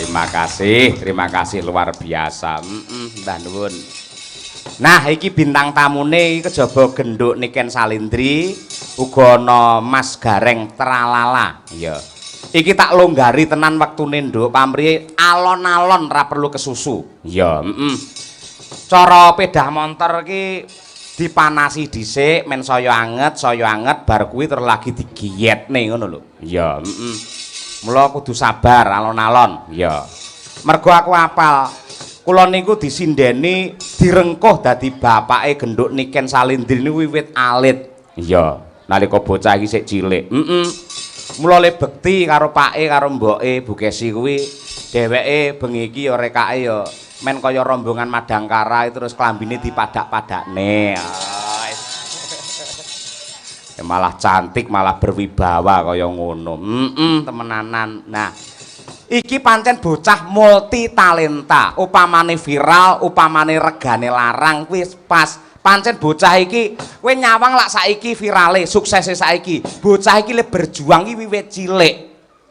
Terima kasih luar biasa. Mbah nuwun. Nah, iki bintang tamune iki kejaba genduk Niken Salindri, uga ana Mas Gareng Tralala. Iya. Iki tak longgari tenan wektune nduk pamrih alon-alon ra perlu kesusu. Iya, Cara pedah motor iki dipanasi dhisik men saya anget bar kuwi terus lagi digiyetne ngono lho. Iya, Mula kudu sabar alon-alon. Iya. Mergo aku apal kula niku disindeni direngkuh dadi bapake genduk Niken Salindri niku wiwit alit. Iya, nalika bocah iki sik cilik. Mula le bekti karo pake karo mboke Bu Kesi kuwi dheweke bengi iki ya rekake ya men kaya rombongan Madangkara terus klambine dipadak-padakne. Malah cantik, malah berwibawa kaya ngono. Temenanan. Nah, iki pancen bocah multi talenta. Upamane viral, upamane regane larang kuwi pas. Pancen bocah iki kowe nyawang lak saiki virale, suksese saiki. Bocah iki le berjuang iki wiwit cilik.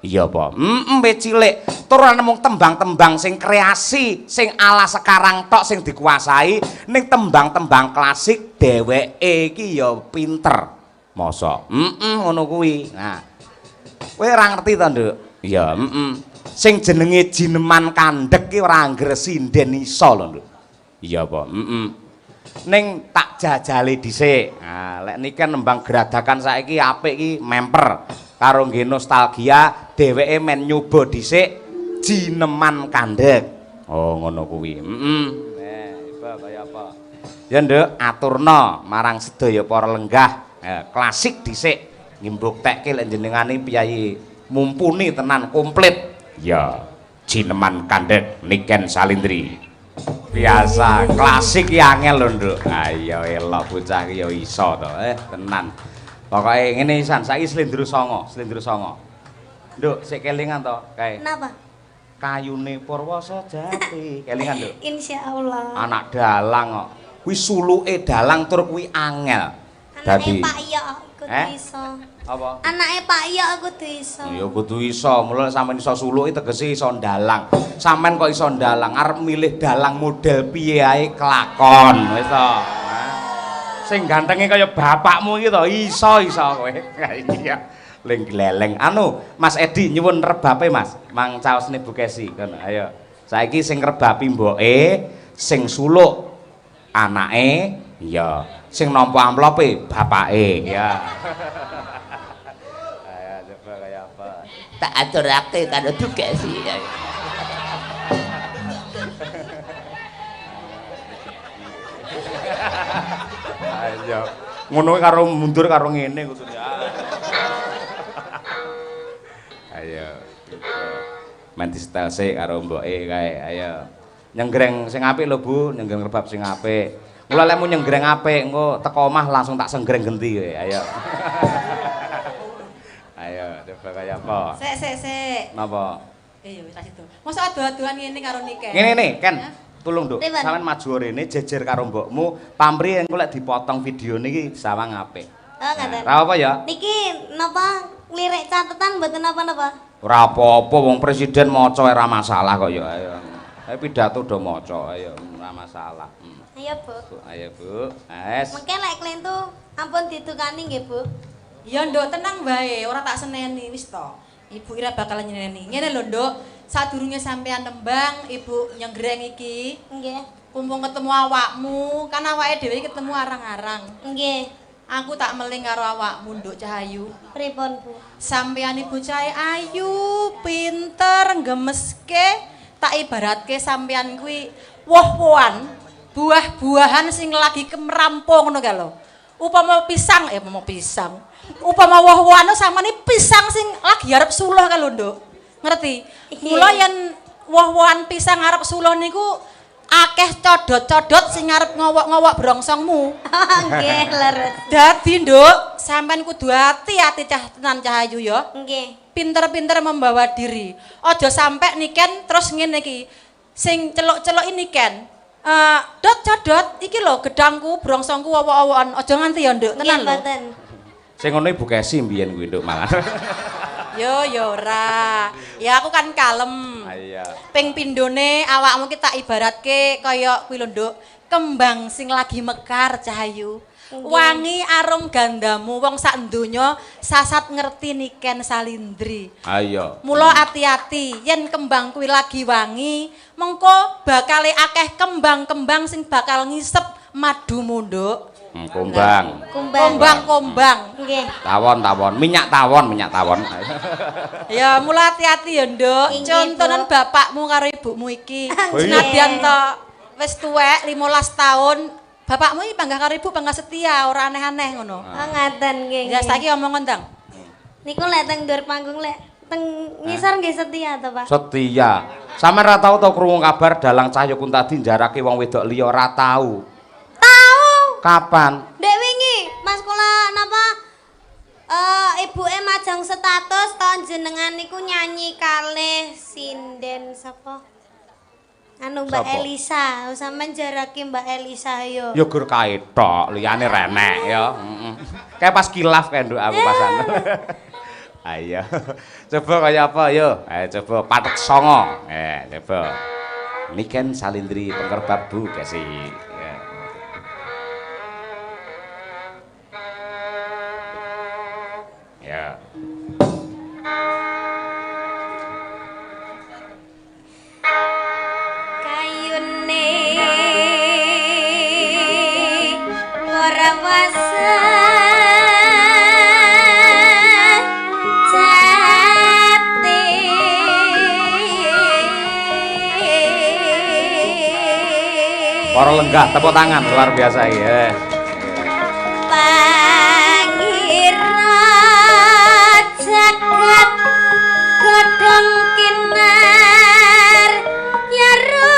Iya apa? Wit cilik. Tur nemu tembang-tembang sing kreasi, sing ala sekarang tok sing dikuasai, ning tembang-tembang klasik dheweke iki ya pinter. Mosok ngono kuwi. Nah, kowe ora ngerti to, Nduk? Iya, Sing jenenge jineman kandhek ki ora anggere sinden iso lho, Nduk. Iya apa? Ning tak jajale dhisik. Nah, lek niki nembang geradakan saiki apik iki memper karo nggih nostalgia, dheweke men nyoba dhisik jineman kandhek. Oh, ngono kuwi. Iba kaya apa? Ya, Nduk, aturna marang sedaya para lenggah. Klasik dhisik ngimbuktekke lek jenengane piyayi mumpuni tenan komplit. Ya, jineman kandhek Niken Salindri. Biasa klasik ki angel lho, Nduk. Ayo elok bocah ki ya iso to, tenan. Pokoke ngene isan, saiki Slendro Songo. Nduk, sik kelingan to, kae. Kenapa? Kayune Purwasa Jati. Kelingan, Nduk. Insyaallah. Anak dalang kok. Kuwi suluke dalang tur kuwi angel. Anake Pak Iya kudu iso. Apa? Anake Pak Iya kudu iso. Ya kudu iso, mula sampean iso suluki tegese iso ndalang. Sampean kok iso ndalang, arep milih dalang model piye ae kelakon, wis to. Sing gantenge kaya bapakmu iki to, iso kowe. Iya. Ling gleleng. Anu, Mas Edi nyuwun rebape, Mas. Mang caosne Bu Kesi kono. Ayo. Saiki sing rebapi mboke, sing suluk anake, iya. Sing nampa amplope bapake ya. Ayo coba kaya apa? Tak aturake karo duke sih. Ayo. Ngono karo mundur karo ngene kudune. Ayo. Men distel sik karo mboke kae. Ayo. Nyenggreng sing apik lho Bu, nyenggreng rebab sing apik. Mula lemu nyenggreng apik, engko teko omah langsung tak senggreng genti kowe. Ayo. Ayo, coba kaya apa? Sik. Napa? Iya wis situ. Mosok adu-aduan ngene karo Niken. Ngene, Ken. Tulung, Nduk. Pripun? Sampeyan maju rene jejer karo mbokmu, pamrih engko lek dipotong videone iki sawang apik. Oh, ngaten. Ra apa ya? Niki napa lirik catatan mboten napa-napa? Ora apa-apa wong presiden maca ora masalah kok ya. Ayo. Ayo pidato do maca, ayo ora masalah. Ayo, Bu. Ayo, Bu. Wes. Mengke lek klentu ampun ditukani nggih, Bu. Ya Nduk, tenang bae, ora tak seneni wis to. Ibu ira bakal nyeneni. Ngene lho, Nduk, sadurunge sampean nembang, Ibu nyenggreng iki. Nggih. Kumpung ketemu awakmu, kan awake dhewe ketemu arang-arang. Nggih. Aku tak meling karo awakmu, Nduk Cahayu. Pripun, Bu? Sampean Ibu Cahaya ayu, pinter, gemeske, tak ibaratke sampean kuwi woh-wohan. Buah-buahan sing lagi kemerampung ngono kae lho. Upama pisang, Upama woh-wohan samane pisang sing lagi arep suluh kae lho, Nduk. Ngerti? Mula yen woh-wohan pisang arep suluh niku akeh codot-codot sing arep ngowok-ngowok brongsongmu. Nggih, leres. Dadi, Nduk, sampean kudu ati-ati cah tenan Cahayu ya. Nggih. Pinter-pinter membawa diri. Aja sampe Niken terus ngene iki. Sing celuk-celuk ini Niken. Dot codot iki lho gedangku, brongsongku wowok-wowokan. Aja nganti ya, Nduk, tenan lho. Nggih, mboten. Sing ngono Ibu Kesi mbiyen kuwi, Nduk, malah. Yo ora. Ya aku kan kalem. Iya. Ping pindhone awakmu ki tak ibaratke kaya kuwi lho, Nduk, kembang sing lagi mekar Cahayu. Wangi arum gandamu wong sak donya sasat ngerti niken salindri. Ayo. Mula ati-ati yen kembang kuwi lagi wangi, mengko bakale akeh kembang-kembang sing bakal ngisep madumu, Nduk. Kumbang. Kombang. Nggih. Tawon, minyak tawon. Ya mula ati-ati ya, Nduk. Inggih, Contonen Bu. bapakmu karo ibumu iki. Oh, iya. Senadyan to wis tuwek 15 tahun, bapakmu iki panggah karo ibu panggah setia, ora aneh-aneh ngono. Oh ngaten nggih. Ya saiki omongan Ndang. Niku lek teng dhuwur panggung lek teng ngisor nggih setia to, Pak? Setia. Sampe ra tau to krungu kabar dalang Cahyo Kuntadi njarake wong wedok liya ora tau. Tahu. Kapan? Dek wingi Mas kula napa ibuke majang status tahun jenengan niku nyanyi kalih sinden sapa? Anu Mbak Sapa? Elisa, sampean jarake Mbak Elisa yo. Ya gur kae tok, liyane renek ya. Heeh. Kayak pas kilaf kae nduk aku pasan. Ayo. Coba kaya apa yo? Ayo coba patek songo. Coba. Niken Salindri Pengkerbab Bu kasih. Ya. Kayune ora wasa jati Para lenggah tepuk tangan luar biasa ya. pangira jagat godhong kinar nyaru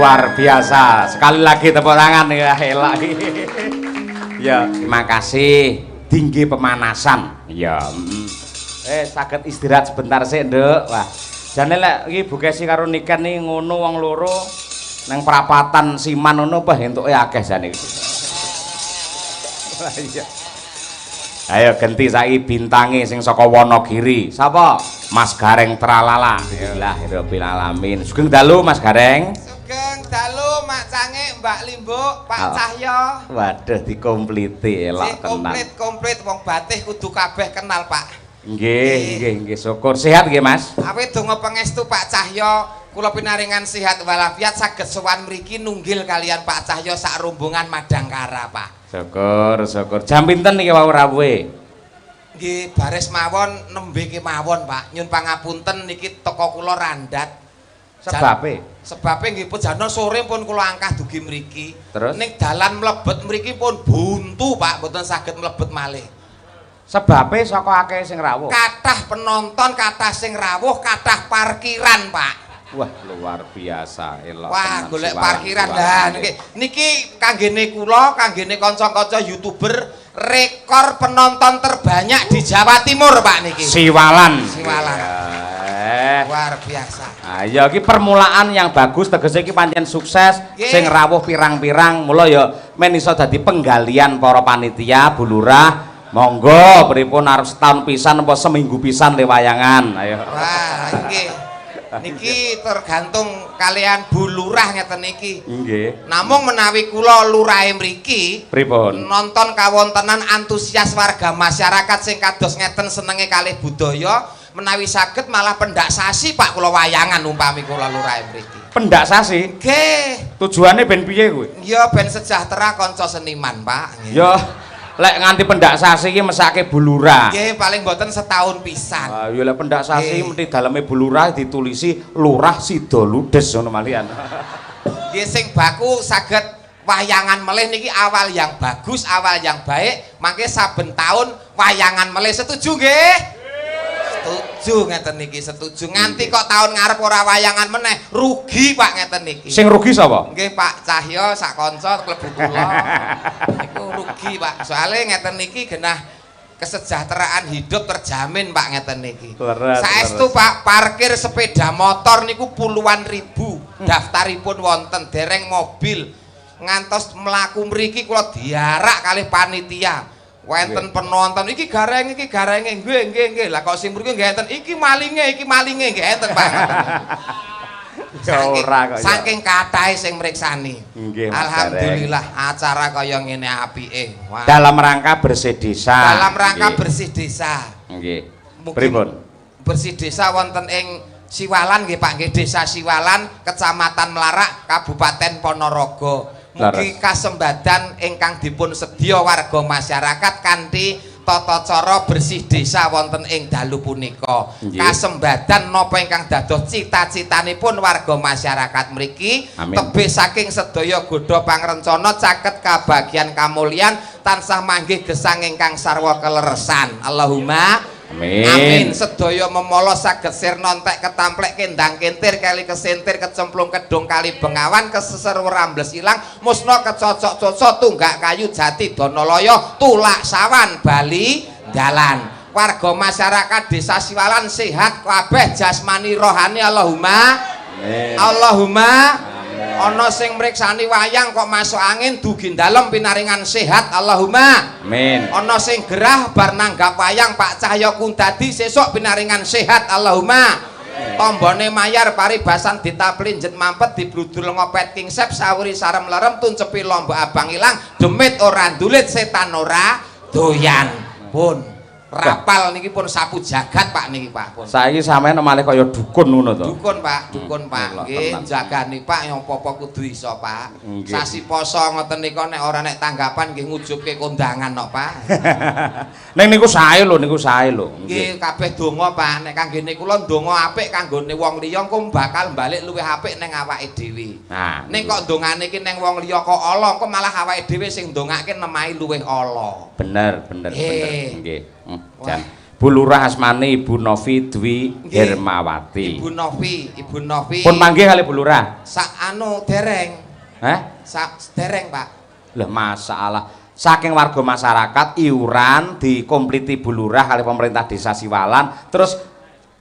luar biasa. Sekali lagi tepuk tangan ya elak. Ya, terima kasih. Tinggi pemanasan. Ya. Saged istirahat sebentar sih, Nduk. Wah, jane lek iki Bu Kesi karo Niken nih ngono wong loro nang perapatan Siman ngono bah entuke akeh jane. Iya. Ayo ganti saiki bintange sing saka Wonogiri. Sapa? Mas Gareng Tralala. Alhamdulillahirabbil alamin. Sugeng dalu Mas Gareng. Sugeng dalu Mak Cange, Mbak Limbo, Pak Cahyo. Waduh dikompliti elok tenan. Komplit wong batih kudu kabeh kenal, Pak. Nggih, syukur. Sehat nggih, Mas? Awit donga pangestu Pak Cahyo, kula pinaringan sehat walafiat saged sowan mriki nunggil kalian Pak Cahyo sak rombongan Madangkara, Pak. Syukur. Jam pinten niki wau rawuhe? Nggih, baris mawon nembe kemawon, Pak. Nyun pangapunten niki teko kula randat. Sebabe? Sebabe nggih pejana sore pun kula angkah dugi mriki. Terus? Ning dalan mlebet mriki pun buntu, Pak, mboten saged mlebet malih. Sebabe saka akeh sing rawuh. Kathah penonton, kathah sing rawuh, kathah parkiran, Pak. Wah, luar biasa elok. Wah, golek parkiran lah niki kanggene kula, kanggene kanca-kanca YouTuber rekor penonton terbanyak di Jawa Timur, Pak niki. Siwalan. Luar biasa. Ayo iki permulaan yang bagus tegese iki pancen sukses, sing rawuh pirang-pirang, mula ya men iso dadi penggalian para panitia, Bu Lurah. Monggo pripun arep setahun pisan apa seminggu pisan le wayangan. Ayo. Wah, niki tergantung kalian Bu Lurah ngeten niki. Nggih. Namung menawi kula lurahe mriki pripun? Nonton kawontenan antusias warga masyarakat sing kados ngeten senenge kalih budaya, menawi saged malah pendak sasi Pak kula wayangan umpami kula lurahe mriki. Pendak sasi? Nggih. Tujuane ben piye kuwi? Ya ben sejahtera kanca seniman, Pak. Ya lek nganti pendak sasi iki mesake Bu Lurah. Nggih, paling mboten setahun pisan. Ah, ya lek pendak sasi mesti daleme Bu Lurah ditulisi Lurah Sida Ludes ngono malian. Nggih sing baku saged wayangan melih niki awal yang bagus, awal yang baik, mangke saben tahun wayangan melih. Setuju nggih? Setuju ngeten niki, setuju. Nganti kok tahun ngarep ora wayangan meneh, rugi Pak ngeten niki. Sing rugi sapa? Nggih Pak Cahyo sak kanca klebu kula. Niku rugi Pak. Soale ngeten niki genah kesejahteraan hidup terjamin Pak ngeten niki. Saestu Pak, parkir sepeda motor niku puluhan ribu. Daftaripun wonten dereng mobil. Ngantos mlaku mriki kula diarak kalih panitia. Wonten penonton iki garenge nggih. Lah kok sing mriki nggih enten iki malinge nggih enten Pak. Ya ora kok. Saking katahe sing mriksani. Nggih, alhamdulillah acara kaya ngene apike. Dalam rangka bersih desa. Dalam rangka bersih desa. Nggih. Pripun? Bersih desa wonten ing Siwalan nggih Pak, nggih Desa Siwalan, Kecamatan Melarak, Kabupaten Ponorogo. Mugi kasembadan ingkang dipun sedya warga masyarakat kanthi tata cara bersih desa wonten ing dalu punika. Kasembadan napa ingkang dados cita-citanipun warga masyarakat mriki, tebih saking sedaya godha pangrencana caket kabagyan kamulyan tansah manggih gesang ingkang sarwa keleresan. Allahumma amin. Sedaya memala saged sirna entek ketamplek kendang kentir kali kesentir kecemplung kedung kali bengawan keseser rambles ilang musna kecocok-cocok tunggak kayu jati Donaloyo tulak sawan Bali dalan. Warga masyarakat Desa Siwalan sehat kabeh jasmani rohani. Allahumma amin. Allahumma ana sing mriksani wayang kok masuk angin dugi dalem pinaringan sehat. Allahumma amin. Ana sing gerah bar nanggap wayang Pak Cahyo Kundadi sesuk pinaringan sehat. Allahumma tombone mayar paribasan ditaplinjet mampet dibrudul ngopet kingsep sawuri sarem lerem tuncepi lombok abang ilang demit ora ndulit setan ora doyan pun. Rapal niki pun sapu jagat Pak niki Pak pun. Saiki sampean malih kaya dukun ngono to. Dukun Pak, nggih jagani Pak yang apa-apa kudu iso Pak. Sasi poso ngoten nika nek ora nek tanggapan nggih ngujubke kondangan kok Pak. Ning niku sae lho, Nggih kabeh donga Pak, nek kanggene kula ndonga apik kanggone wong liya engko bakal balik luwih apik ning awake dhewe. Nah, ning kok ndongane iki ning wong liya kok ala, kok malah awake dhewe sing ndongake nemahi luwih ala. Bener. Nggih. Jan Bu Lurah asmane Ibu Novi Dwi Hermawati. Ibu Novi. Pun panggih kali Bu Lurah. Sak anu dereng. Sak dereng, Pak. Lah masalah saking warga masyarakat iuran dikompliti Bu Lurah kali pemerintah Desa Siwalan terus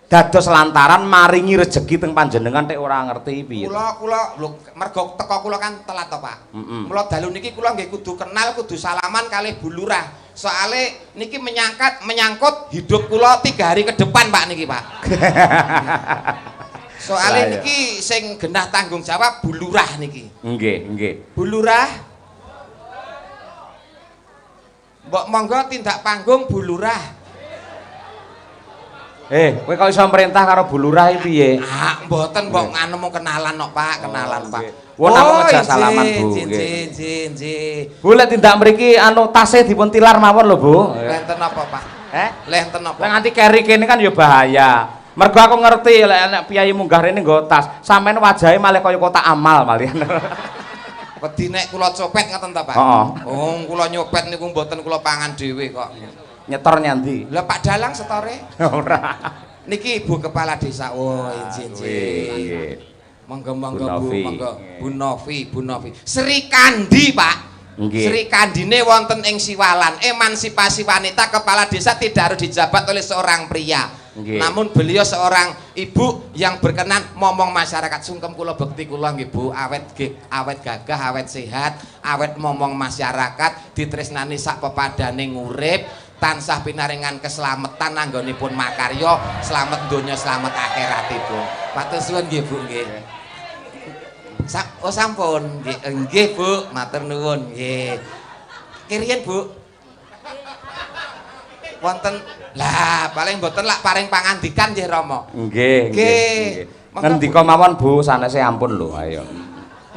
dados lantaran maringi rejeki teng panjenengan tek ora ngerti piye. Kula lho mergo teko kula kan telat to, Pak. Mula dalu niki kula nggih kudu kenal, kudu salaman kalih Bu Lurah. Soale niki menyangkut hidup kula 3 hari ke depan, Pak niki, Pak. Soale niki sing genah tanggung jawab Bu Lurah niki. Nggih. Bu Lurah. Mbok monggo tindak panggung Bu Lurah. Kowe kok iso merintah karo Bu Lurah iki piye? Mboten mbok nganu mung kenalan kok, Pak, kenalan, Pak. Wong namung ngejak salaman, Bu. Nggih. Bu lek tindak mriki anu tasih dipun tilar mawon lho, Bu. Lenten apa, Pak? Lenten apa? Lek nganti keri kene kan ya bahaya. Mergo aku ngerti lek nek piyayi munggah rene nggo tas, sampean wajahe malih kaya kotak amal malian. Wedi nek kula copet ngoten ta, Pak? Heeh. Oh, kula nyopet niku mboten kula pangan dhewe kok. Nyetor nyandi. Lah Pak Dalang setore? Ora. Niki Ibu Kepala Desa. Oh, nggih. Monggo Bu, monggo. Bu Novi. Sri Kandi, Pak. Sri Kandine wonten ing Siwalan. Emansipasi wanita kepala desa tidak harus dijabat oleh seorang pria. Namun beliau seorang ibu yang berkenan momong masyarakat. Sungkem kula bekti kula nggih Bu, awet gagah, awet sehat, awet momong masyarakat, ditresnani sak pepadane ngurip, tansah pinaringan keselamatan anggonipun makarya, slamet donya, slamet akhiratipun. Matur suwun nggih Bu nggih. Oh sampun, nggih Bu, matur nuwun nggih. Kiriyen Bu. Wonten lah paling mboten lak paring pangandikan nggih Rama. Nggih. Ngendika mawon Bu, sanese ampun lho, ayo.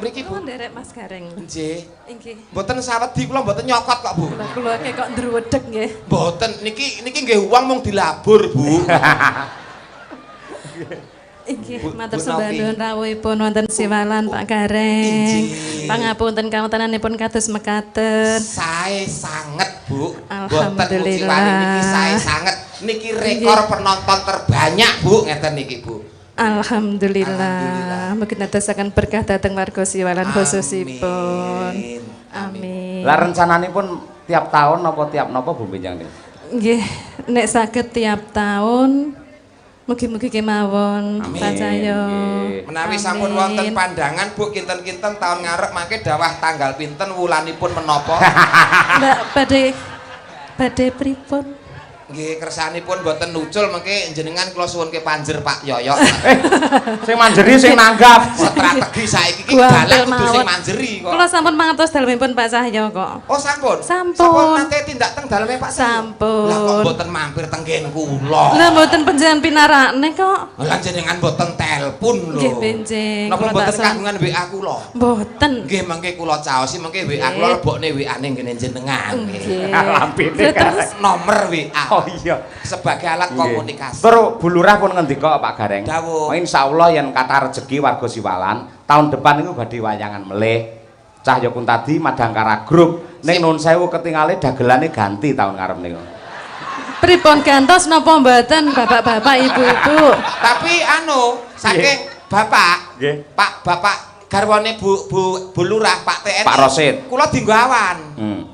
Mriki Bu nderek Mas Gareng. Nggih. Nggih. Mboten sawedi kula mboten nyokot kok Bu. Kula kok ndruwedeg nggih. Mboten niki nggih uang mung dilabur Bu. Inggih, matur sembah nuwun rawuhipun wonten Siwalan Pak Gareng. Pangapunten kawontenanipun kados mekaten. Sae sanget, Bu. Alhamdulillah. Niki sae sanget. Niki rekor penonton terbanyak, Bu, ngeten niki, Bu. Alhamdulillah. Mugi nedasaken berkah dhateng warga Siwalan khususipun. Amin. Lah rencananipun tiap tahun napa tiap napa Bu Benjang niku? Nggih, nek saged tiap tahun mugi-mugi kemawon percaya. Menawi sampun wonten pandangan Bu kinten-kinten tahun ngarep mangke dawah tanggal pinten wulanipun menapa? Mbak badhe pripun? Nggih kersanipun mboten nucul mengke jenengan kula suwunke panjer Pak Yoyo. Sing manjeri sing nanggap. Strategi saiki iki dalan kudu sing manjeri kok. Kula sampun mangertos dalemipun Pak Cahyo kok. Oh sampun. Sampun nate tindak teng daleme Pak Cahyo. Sampun. Lah kok mboten mampir teng nggen kula. Lah mboten panjenengan pinarakne kok. Lah jenengan mboten telepon lho. Nggih benjing. Napa mboten kagungan WA kula? Mboten. Nggih mengke kula caosi mengke WA kula lebokne WA-ne ngene jenengan. Nggih. Lampine Terus nomor WA. Oh iya. Sebagai alat komunikasi. Terus Bu Lurah pun ngendika Pak Gareng. Dawuh. Insyaallah yen kata rezeki warga Siwalan, tahun depan niku badhe wayangan melih. Cahya Kuntadi Madangkara Group ning Nun Sewu ketingale dagelane ganti tahun ngarep niku. Pripun gantos napa mboten Bapak-bapak Ibu-ibu? Tapi anu saking Bapak, Nggih. Pak Bapak garwane Bu Lurah Pak TNI. Pak Rosid. Kula dienggo awan.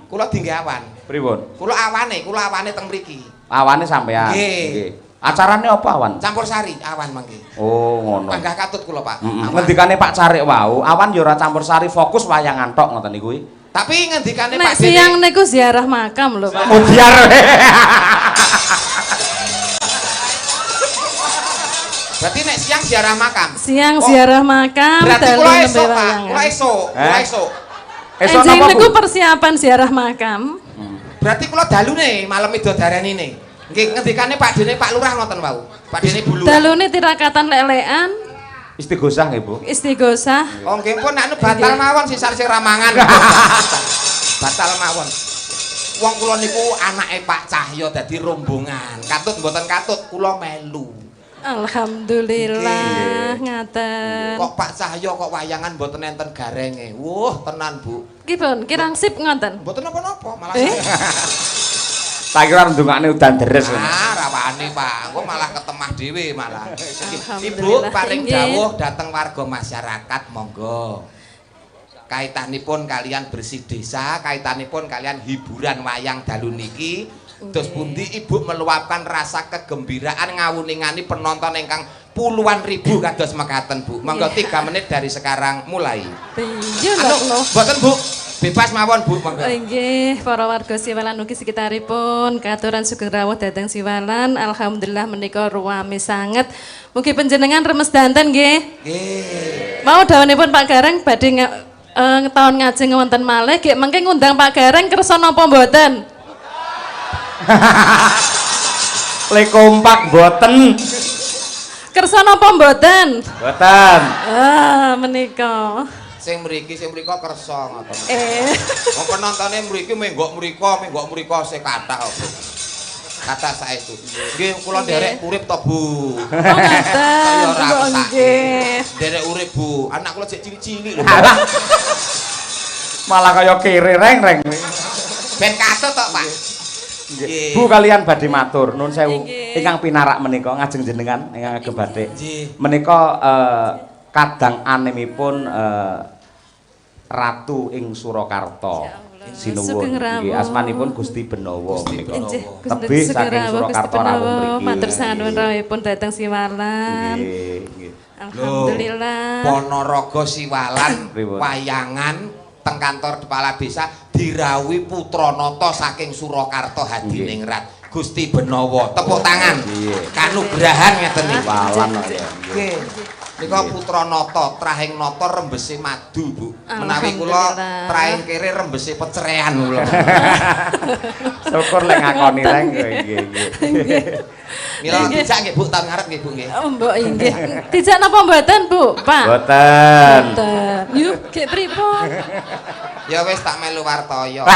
Kula dienggo awan. Pripun? Kula awane teng mriki. Awane sampean. Nggih. Acarane apa awan? Campur sari awan mangke. Oh, ngono. Panggah katut kula Pak. Ngendikane Pak Carik wau, awan ya ora campur sari, fokus wayangan tok ngoten niku. Tapi ngendikane Nek Pak siang niku ziarah makam lho Pak. Mudiar. Berarti nek siang ziarah makam. Siang ziarah makam Berarti dalu kula nembe esuk, Pak. wayangan. Kula esuk. Esuk Enjing napa, niku Bu? persiapan ziarah makam. Berarti kula dalune malam midodarenine. Nggih ngendikane Pak Dene Pak Lurah ngoten wau. Pak Dene Bu Lurah. Dalune tirakatan lelekan, Istighosah nggih, Bu. istighosah. Oh nggih pun anu batal mawon sisar sing ramangan. Batal mawon. Wong kula niku anake Pak Cahyo dadi rombongan. Katut mboten katut kula melu. Alhamdulillah ngaten. Kok Pak Cahyo kok wayangan mboten enten garenge. Wuh tenan Bu. Ki pun kirang sip ngoten. Mboten napa-napa malah Tak kira ndongakne udan deres. Ah, rawani Pak, engko malah ketemah dhewe malah. Alhamdulillah. Ibu paring Inggih. dawuh dhateng warga masyarakat monggo. Kaitanipun kalian bersih desa, kaitanipun kalian hiburan wayang dalu niki. Terus pundi Ibu meluapkan rasa kegembiraan ngawuningani penonton ingkang puluhan ribu kados mekaten Bu. Monggo 3 menit dari sekarang mulai. Iya Anu, lho. mboten Bu. Bebas mawon Bu, monggo. Inggih, para warga Siwalan ugi sekitaripun katuran sugeng rawuh dhateng Siwalan. Alhamdulillah menika ruwame sanget. Mugi panjenengan remes danten nggih. Nggih. Mau dawuhipun Pak Gareng badhe tahun ngajeng wonten malih, nggih mengke ngundang Pak Gareng kersa napa mboten? Le kompak mboten. Kersa napa mboten? Mboten. Ah, menika. Sing mriki kersa ngoten. Wong penontone mriki menggok mriko sing kathah kok. Kathah saestu. Nggih kula nderek urip to Bu. Oh, ngaten. Ora Kok nggih. nderek urip Bu. Anak kula jek cilik-cilik lho. Alah. Malah kaya kere reng-reng. Ben katut tok Pak. Nggih. Bu kalian badhe matur nuwun sewu Nggih. ingkang pinarak menika ngajeng jenengan ingkang agem badhe. Nggih. Menika kadang animipun Ratu ing Surakarta. Sinuwun Sugeng nggih rawuh. asmanipun Gusti Benowo Gusti menika. Benowo. Inggih, Tebih saking Surakarta rawuh mriki. Matur sanun rawuhipun dhateng Siwalan. Nggih, nggih. Alhamdulillah. Ponorogo Siwalan Pripun? wayangan teng kantor kepala desa dirawuhi Putranata saking Surakarta Hadiningrat Gusti Benowo. Tepuk tangan. Nggih. Kanugrahan ngeten niku. Walan kaya. Nggih. Nika Putranata trahing nata rembese madu, Bu. Menawi kula Alhamdulillah. trahing kere rembese pecerean kula. Syukur lek ngakoni reng nggih nggih. Mila dijak nggih Bu tahun ngarep nggih Bu nggih. Oh, Mbok inggih. Dijak napa mboten, Bu? Pak. Mboten. Mboten. Yuk, gek pripun? Ya wis tak melu wartaya.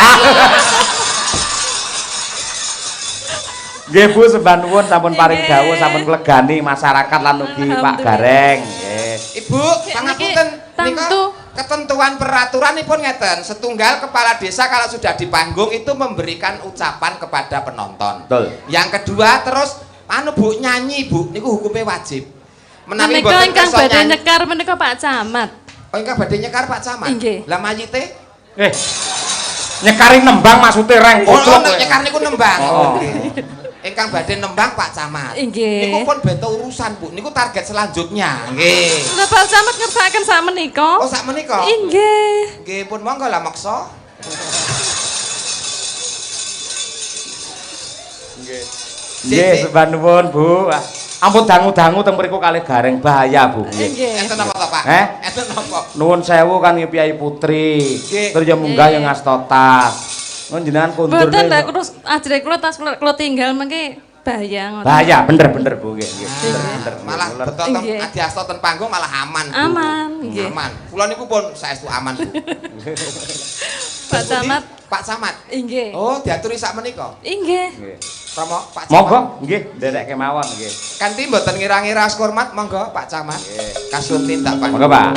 Nggih Bu sembah nuwun sampun paring Nggih. dawuh sampun klegani masyarakat lan ugi Pak Alhamdulillah. Gareng. Nggih. Ibu, pangapunten nika Tentu. ketentuan peraturanipun ngeten. Setunggal kepala desa kalau sudah di panggung itu memberikan ucapan kepada penonton. Betul. Yang kedua terus anu Bu nyanyi Bu niku hukumnya wajib. Menawi Menika mboten ingkang kersa badhe nyanyi. nyekar menika Pak Camat. Oh ingkang badhe nyekar Pak Camat. Inggih. Lah mayite? Nyekari nembang maksudnya reng Oh, goblok. nek nyekar niku nembang. Oh. Nggih. Ingkang badhe nembang Pak Camat. Inggih. Niku pun bento urusan Bu. Niku target selanjutnya. Nggih. Lah Pak Camat ngersakaken sak menika. Oh sak menika. Inggih. Nggih pun monggo lah maksa. Nggih sembah nuwun Bu. Ampun dangu-dangu teng mriku kalih Gareng bahaya Bu. Nggih. Inggih. Enten apa to Pak? Enten apa? Nuwun sewu kan Piyai Putri. Nggih. Terus ya munggah yang ngasta tas. Nuwun jenengan kundur. Mboten lek terus ajre kula tas kula tinggal mengke bahaya ngoten. Bahaya bener bu nggih. Bener. Malah Bener. betul Nggih. adiasta ten panggung malah aman. Bu. Aman, nggih. Aman. Kula niku pun saestu aman Bu. Pak Camat. Pak Camat. Inggih. Oh, diaturi sak menika. Inggih. Nggih. Romo Pak Camat. Monggo nggih nderek kemawon nggih. Kanthi mboten ngira-ngira hormat monggo Pak Camat. Kasun tindak Pak. Monggo Pak.